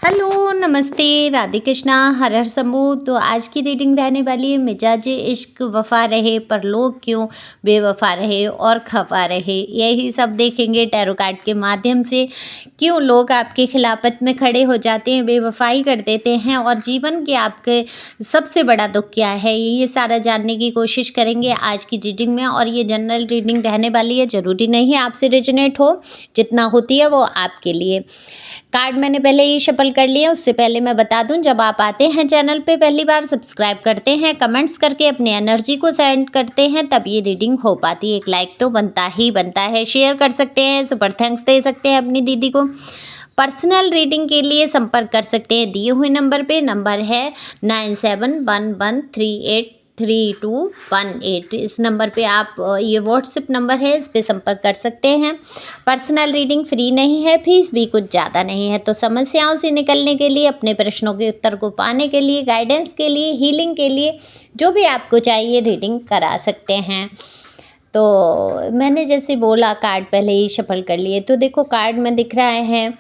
Hello, नमस्ते, राधे कृष्णा, हर हर शंभू। तो आज की रीडिंग रहने वाली है मिजाजे इश्क वफा रहे पर लोग क्यों बेवफा रहे और खफा रहे। यही सब देखेंगे टैरो कार्ड के माध्यम से। क्यों लोग आपके खिलाफत में खड़े हो जाते हैं, बेवफाई कर देते हैं और जीवन के आपके सबसे बड़ा दुख क्या है, ये सारा जानने की कोशिश करेंगे आज की रीडिंग में। और ये जनरल रीडिंग रहने वाली है, ज़रूरी नहीं है आपसे रेजोनेट हो, जितना होती है वो आपके लिए। कार्ड मैंने पहले ही शफल कर लिया। उससे पहले मैं बता दूं, जब आप आते हैं चैनल पे पहली बार, सब्सक्राइब करते हैं, कमेंट्स करके अपने एनर्जी को सेंड करते हैं, तब ये रीडिंग हो पाती है। एक लाइक तो बनता ही बनता है, शेयर कर सकते हैं, सुपर थैंक्स दे सकते हैं अपनी दीदी को। पर्सनल रीडिंग के लिए संपर्क कर सकते हैं दिए हुए नंबर पे। नंबर है 9711383218। इस नंबर पे आप ये व्हाट्सएप नंबर है, इस पे संपर्क कर सकते हैं। पर्सनल रीडिंग फ्री नहीं है, फीस भी कुछ ज़्यादा नहीं है। तो समस्याओं से निकलने के लिए, अपने प्रश्नों के उत्तर को पाने के लिए, गाइडेंस के लिए, हीलिंग के लिए, जो भी आपको चाहिए रीडिंग करा सकते हैं। तो मैंने जैसे बोला कार्ड पहले ही शफल कर लिए, तो देखो कार्ड में दिख रहा है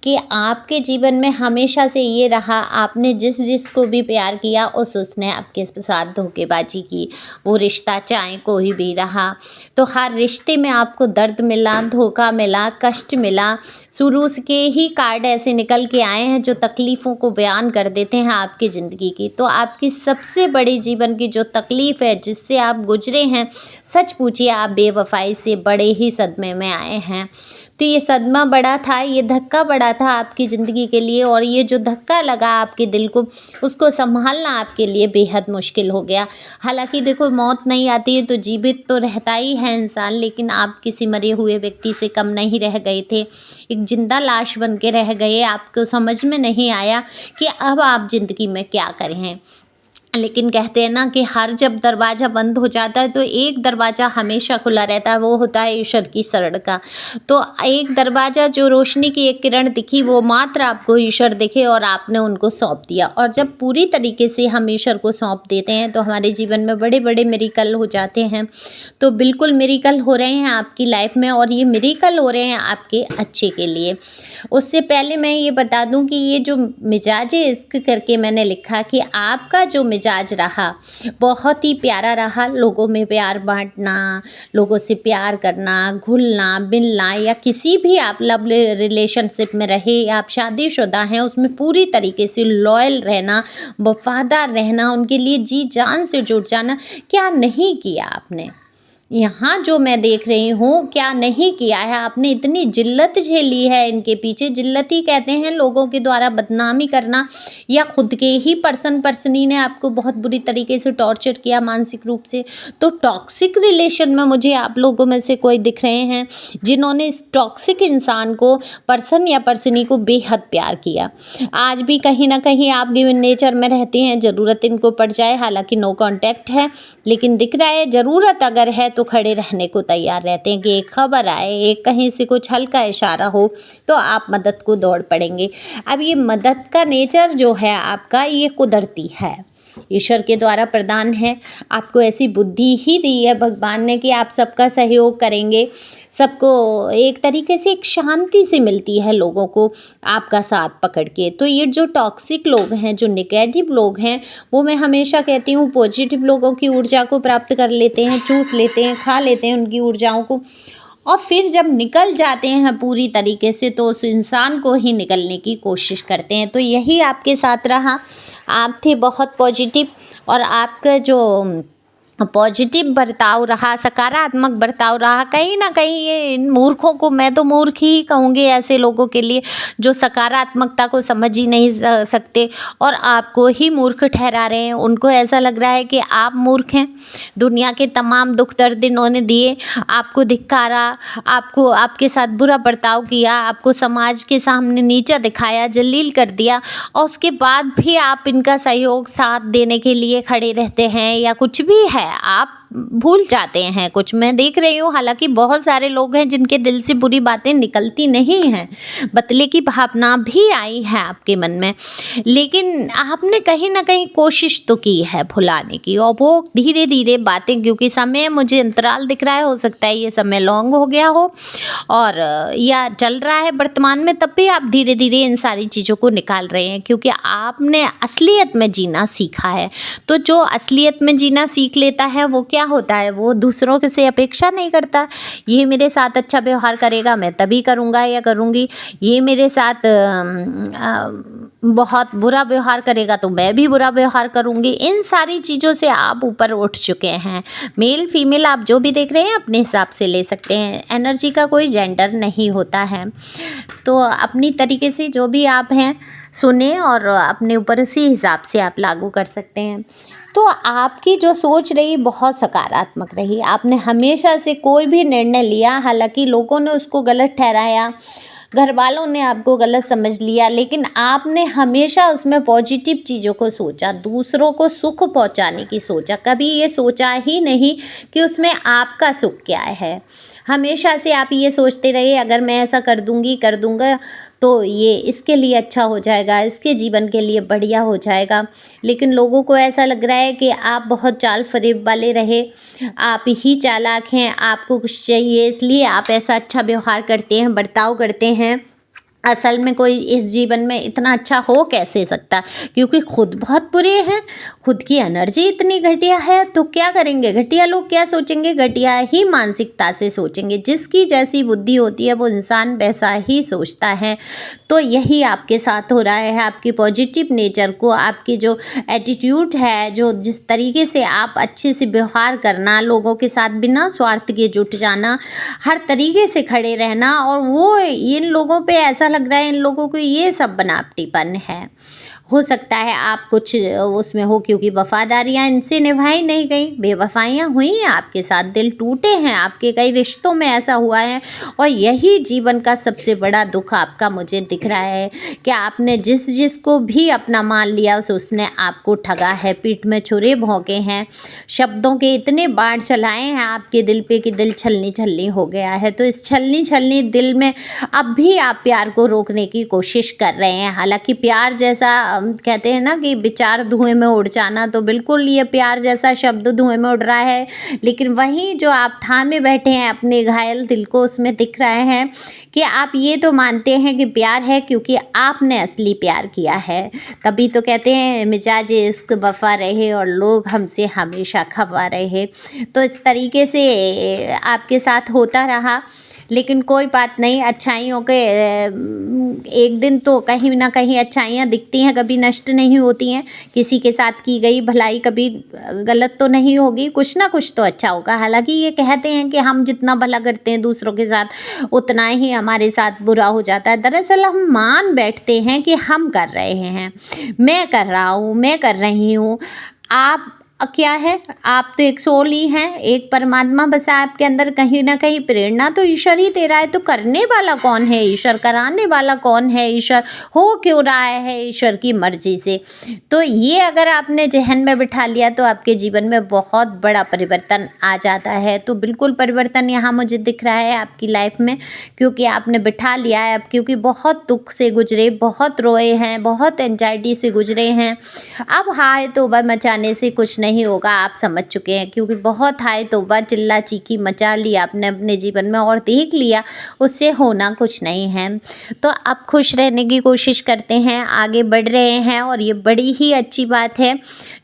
कि आपके जीवन में हमेशा से ये रहा, आपने जिसको भी प्यार किया उसने आपके साथ धोखेबाजी की। वो रिश्ता चाहे कोई भी रहा, तो हर रिश्ते में आपको दर्द मिला, धोखा मिला, कष्ट मिला। शुरू के ही कार्ड ऐसे निकल के आए हैं जो तकलीफ़ों को बयान कर देते हैं आपकी ज़िंदगी की। तो आपकी सबसे बड़ी जीवन की जो तकलीफ़ है, जिससे आप गुजरे हैं, सच पूछिए आप बेवफाई से बड़े ही सदमे में आए हैं। तो ये सदमा बड़ा था, ये धक्का बड़ा था आपकी ज़िंदगी के लिए, और ये जो धक्का लगा आपके दिल को, उसको संभालना आपके लिए बेहद मुश्किल हो गया। हालांकि देखो, मौत नहीं आती है तो जीवित तो रहता ही है इंसान, लेकिन आप किसी मरे हुए व्यक्ति से कम नहीं रह गए थे, एक जिंदा लाश बन के रह गए। आपको समझ में नहीं आया कि अब आप ज़िंदगी में क्या करें। लेकिन कहते हैं ना कि हर जब दरवाज़ा बंद हो जाता है तो एक दरवाज़ा हमेशा खुला रहता है, वो होता है ईश्वर की शरण का। तो एक दरवाज़ा, जो रोशनी की एक किरण दिखी, वो मात्र आपको ईश्वर दिखे और आपने उनको सौंप दिया। और जब पूरी तरीके से हम ईश्वर को सौंप देते हैं तो हमारे जीवन में बड़े बड़े मिरेकल हो जाते हैं। तो बिल्कुल मिरेकल हो रहे हैं आपकी लाइफ में, और ये मिरेकल हो रहे हैं आपके अच्छे के लिए। उससे पहले मैं ये बता दूं कि ये जो मिजाजे इश्क करके मैंने लिखा, कि आपका जो मिजाज रहा बहुत ही प्यारा रहा। लोगों में प्यार बांटना, लोगों से प्यार करना, घुलना मिलना, या किसी भी आप लव रिलेशनशिप में रहे या आप शादीशुदा हैं, उसमें पूरी तरीके से लॉयल रहना, वफादार रहना, उनके लिए जी जान से जुट जाना, क्या नहीं किया आपने। यहाँ जो मैं देख रही हूँ, क्या नहीं किया है आपने। इतनी जिल्लत झेली है इनके पीछे। जिल्लत ही कहते हैं लोगों के द्वारा बदनामी करना, या खुद के ही पर्सनी ने आपको बहुत बुरी तरीके से टॉर्चर किया मानसिक रूप से। तो टॉक्सिक रिलेशन में मुझे आप लोगों में से कोई दिख रहे हैं जिन्होंने इस टॉक्सिक इंसान को, पर्सन या पर्सनी को बेहद प्यार किया। आज भी कहीं ना कहीं आप गिवन नेचर में रहते हैं, ज़रूरत इनको पड़ जाए, हालांकि नो कांटेक्ट है, लेकिन दिख रहा है ज़रूरत अगर है तो खड़े रहने को तैयार रहते हैं कि एक खबर आए, एक कहीं से कुछ हल्का इशारा हो तो आप मदद को दौड़ पड़ेंगे। अब ये मदद का नेचर जो है आपका, ये कुदरती है, ईश्वर के द्वारा प्रदान है। आपको ऐसी बुद्धि ही दी है भगवान ने कि आप सबका सहयोग करेंगे। सबको एक तरीके से एक शांति से मिलती है लोगों को आपका साथ पकड़ के। तो ये जो टॉक्सिक लोग हैं, जो नेगेटिव लोग हैं, वो मैं हमेशा कहती हूँ पॉजिटिव लोगों की ऊर्जा को प्राप्त कर लेते हैं, चूस लेते हैं, खा लेते हैं उनकी ऊर्जाओं को, और फिर जब निकल जाते हैं पूरी तरीके से तो उस इंसान को ही निकलने की कोशिश करते हैं। तो यही आपके साथ रहा। आप थे बहुत पॉजिटिव, और आपका जो पॉजिटिव बर्ताव रहा, सकारात्मक बर्ताव रहा, कहीं ना कहीं ये इन मूर्खों को, मैं तो मूर्ख ही कहूँगी ऐसे लोगों के लिए जो सकारात्मकता को समझ ही नहीं सकते और आपको ही मूर्ख ठहरा रहे हैं। उनको ऐसा लग रहा है कि आप मूर्ख हैं। दुनिया के तमाम दुख दर्द इन्होंने दिए, आपको धिक्कारा, आपको आपके साथ बुरा बर्ताव किया, आपको समाज के सामने नीचा दिखाया, जलील कर दिया, और उसके बाद भी आप इनका सहयोग साथ देने के लिए खड़े रहते हैं, या कुछ भी है, आप भूल जाते हैं कुछ। मैं देख रही हूँ हालांकि बहुत सारे लोग हैं जिनके दिल से बुरी बातें निकलती नहीं हैं, बदले की भावना भी आई है आपके मन में, लेकिन आपने कहीं ना कहीं कोशिश तो की है भुलाने की, और वो धीरे धीरे बातें, क्योंकि समय मुझे अंतराल दिख रहा है, हो सकता है ये समय लॉन्ग हो गया हो और या चल रहा है वर्तमान में, तब भी आप धीरे धीरे इन सारी चीज़ों को निकाल रहे हैं, क्योंकि आपने असलियत में जीना सीखा है। तो जो असलियत में जीना सीख लेता है वो क्या होता है, वो दूसरों के से अपेक्षा नहीं करता, ये मेरे साथ अच्छा व्यवहार करेगा मैं तभी करूँगा या करूँगी, ये मेरे साथ बहुत बुरा व्यवहार करेगा तो मैं भी बुरा व्यवहार करूँगी। इन सारी चीज़ों से आप ऊपर उठ चुके हैं। मेल फीमेल आप जो भी देख रहे हैं अपने हिसाब से ले सकते हैं, एनर्जी का कोई जेंडर नहीं होता है। तो अपनी तरीके से जो भी आप हैं सुने और अपने ऊपर उसी हिसाब से आप लागू कर सकते हैं। तो आपकी जो सोच रही बहुत सकारात्मक रही, आपने हमेशा से कोई भी निर्णय लिया, हालांकि लोगों ने उसको गलत ठहराया, घर वालों ने आपको गलत समझ लिया, लेकिन आपने हमेशा उसमें पॉजिटिव चीज़ों को सोचा, दूसरों को सुख पहुंचाने की सोचा, कभी ये सोचा ही नहीं कि उसमें आपका सुख क्या है। हमेशा से आप ये सोचते रहे अगर मैं ऐसा कर दूंगी कर दूंगा तो ये इसके लिए अच्छा हो जाएगा, इसके जीवन के लिए बढ़िया हो जाएगा, लेकिन लोगों को ऐसा लग रहा है कि आप बहुत चाल फरेब वाले रहे, आप ही चालाक हैं, आपको कुछ चाहिए इसलिए आप ऐसा अच्छा व्यवहार करते हैं, बर्ताव करते हैं। असल में कोई इस जीवन में इतना अच्छा हो कैसे सकता, क्योंकि खुद बहुत बुरे हैं, खुद की एनर्जी इतनी घटिया है, तो क्या करेंगे। घटिया लोग क्या सोचेंगे, घटिया ही मानसिकता से सोचेंगे, जिसकी जैसी बुद्धि होती है वो इंसान वैसा ही सोचता है। तो यही आपके साथ हो रहा है, आपकी पॉजिटिव नेचर को, आपकी जो एटीट्यूड है, जो जिस तरीके से आप अच्छे से व्यवहार करना, लोगों के साथ बिना स्वार्थ के जुट जाना, हर तरीके से खड़े रहना, और वो इन लोगों पे ऐसा लग रहा है इन लोगों को ये सब बनावटीपन है। हो सकता है आप कुछ उसमें हो, क्योंकि वफादारियां इनसे निभाई नहीं गई, बेवफाइयां हुई हैं आपके साथ, दिल टूटे हैं आपके, कई रिश्तों में ऐसा हुआ है, और यही जीवन का सबसे बड़ा दुख आपका मुझे दिख रहा है कि आपने जिसको भी अपना मान लिया उसने आपको ठगा है, पीठ में छुरे भोंके हैं, शब्दों के इतने बाढ़ चलाए हैं आपके दिल पे कि दिल छलनी छलनी हो गया है। तो इस छलनी छलनी दिल में अब भी आप प्यार को रोकने की कोशिश कर रहे हैं। हालांकि प्यार जैसा कहते हैं ना कि विचार धुएं में उड़ जाना, तो बिल्कुल ये प्यार जैसा शब्द धुएं में उड़ रहा है, लेकिन वहीं जो आप थामे बैठे हैं अपने घायल दिल को, उसमें दिख रहे हैं कि आप ये तो मानते हैं कि प्यार है क्योंकि आपने असली प्यार किया है। तभी तो कहते हैं मिजाज इश्क वफा रहे और लोग हमसे हमेशा खफा रहे। तो इस तरीके से आपके साथ होता रहा, लेकिन कोई बात नहीं, अच्छाइयों के एक दिन तो कहीं ना कहीं अच्छाइयाँ दिखती हैं, कभी नष्ट नहीं होती हैं। किसी के साथ की गई भलाई कभी गलत तो नहीं होगी, कुछ ना कुछ तो अच्छा होगा। हालांकि ये कहते हैं कि हम जितना भला करते हैं दूसरों के साथ उतना ही हमारे साथ बुरा हो जाता है। दरअसल हम मान बैठते हैं कि हम कर रहे हैं, मैं कर रहा हूँ, मैं कर रही हूँ। आप क्या है, आप तो एक सोल ही हैं, एक परमात्मा बसा है आपके अंदर, कहीं ना कहीं प्रेरणा तो ईश्वर ही दे रहा है। तो करने वाला कौन है ईश्वर, कराने वाला कौन है ईश्वर, हो क्यों रहा है ईश्वर की मर्जी से। तो ये अगर आपने जहन में बिठा लिया तो आपके जीवन में बहुत बड़ा परिवर्तन आ जाता है। तो बिल्कुल परिवर्तन यहाँ मुझे दिख रहा है आपकी लाइफ में, क्योंकि आपने बिठा लिया है अब, क्योंकि बहुत दुख से गुजरे, बहुत रोए हैं, बहुत एंजाइटी से गुजरे हैं। अब हाय तौबा मचाने से कुछ नहीं होगा, आप समझ चुके हैं, क्योंकि बहुत हाय तौबा चिल्ला चीखी मचा लिया आपने अपने जीवन में और देख लिया उससे होना कुछ नहीं है। तो आप खुश रहने की कोशिश करते हैं, आगे बढ़ रहे हैं, और ये बड़ी ही अच्छी बात है।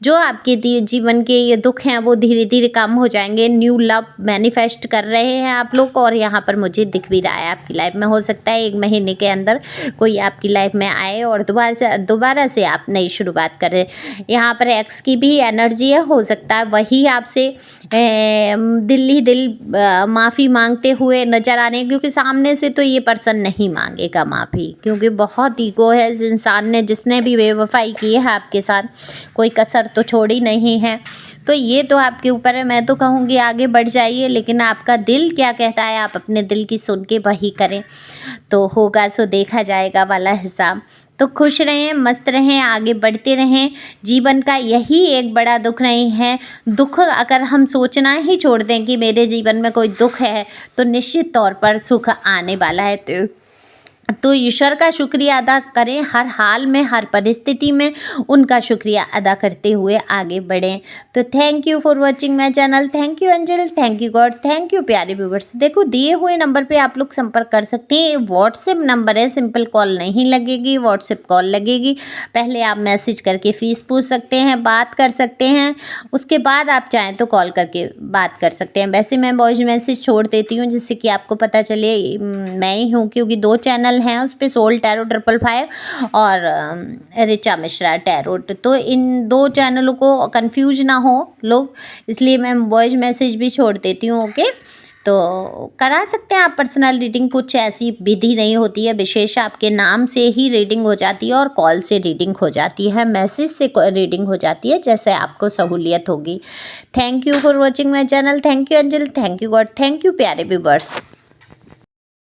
जो आपके जीवन के ये दुख हैं वो धीरे धीरे कम हो जाएंगे। न्यू लव मैनिफेस्ट कर रहे हैं आप लोग, और यहाँ पर मुझे दिख भी रहा है आपकी लाइफ में। हो सकता है 1 महीने के अंदर कोई आपकी लाइफ में आए और दोबारा से आप नई शुरुआत करें। यहाँ पर एक्स की भी एनर्जी है, हो सकता है वही आपसे दिल ही दिल माफ़ी मांगते हुए नजर आ रहे हैं, क्योंकि सामने से तो ये पर्सन नहीं मांगेगा माफ़ी, क्योंकि बहुत ईगो है इस इंसान ने, जिसने भी बेवफाई की है आपके साथ, कोई कसर तो छोड़ी नहीं है। तो ये तो आपके ऊपर है, मैं तो कहूँगी आगे बढ़ जाइए, लेकिन आपका दिल क्या कहता है आप अपने दिल की सुन के वही करें, तो होगा सो देखा जाएगा वाला हिसाब। तो खुश रहें, मस्त रहें, आगे बढ़ते रहें। जीवन का यही एक बड़ा दुख नहीं है। दुख अगर हम सोचना ही छोड़ दें कि मेरे जीवन में कोई दुख है, तो निश्चित तौर पर सुख आने वाला है। तो ईश्वर का शुक्रिया अदा करें, हर हाल में, हर परिस्थिति में उनका शुक्रिया अदा करते हुए आगे बढ़ें। तो thank you for watching my channel. Thank you angel, thank you God, thank you प्यारे व्यूवर्स। देखो, दिए हुए नंबर पे आप लोग संपर्क कर सकते हैं। व्हाट्सएप नंबर है, सिंपल कॉल नहीं लगेगी, व्हाट्सएप कॉल लगेगी। पहले आप मैसेज करके फ़ीस पूछ सकते हैं, बात कर सकते हैं, उसके बाद आप चाहें तो कॉल करके बात कर सकते हैं। वैसे मैं वॉइस मैसेज छोड़ देती हूँ जिससे कि आपको पता चले मैं ही हूँ, क्योंकि 2 चैनल हैं उस पे, सोल टैरो 555 और ऋचा मिश्रा टैरोट। तो इन 2 चैनलों को कंफ्यूज ना हो लोग, इसलिए मैं वॉइस मैसेज भी छोड़ देती हूँ। ओके, तो करा सकते हैं आप पर्सनल रीडिंग। कुछ ऐसी विधि नहीं होती है विशेष, आपके नाम से ही रीडिंग हो जाती है और कॉल से रीडिंग हो जाती है, मैसेज से रीडिंग हो जाती है, जैसे आपको सहूलियत होगी। Thank you for watching my channel. Thank you angel, thank you God, thank you प्यारे व्यूवर्स।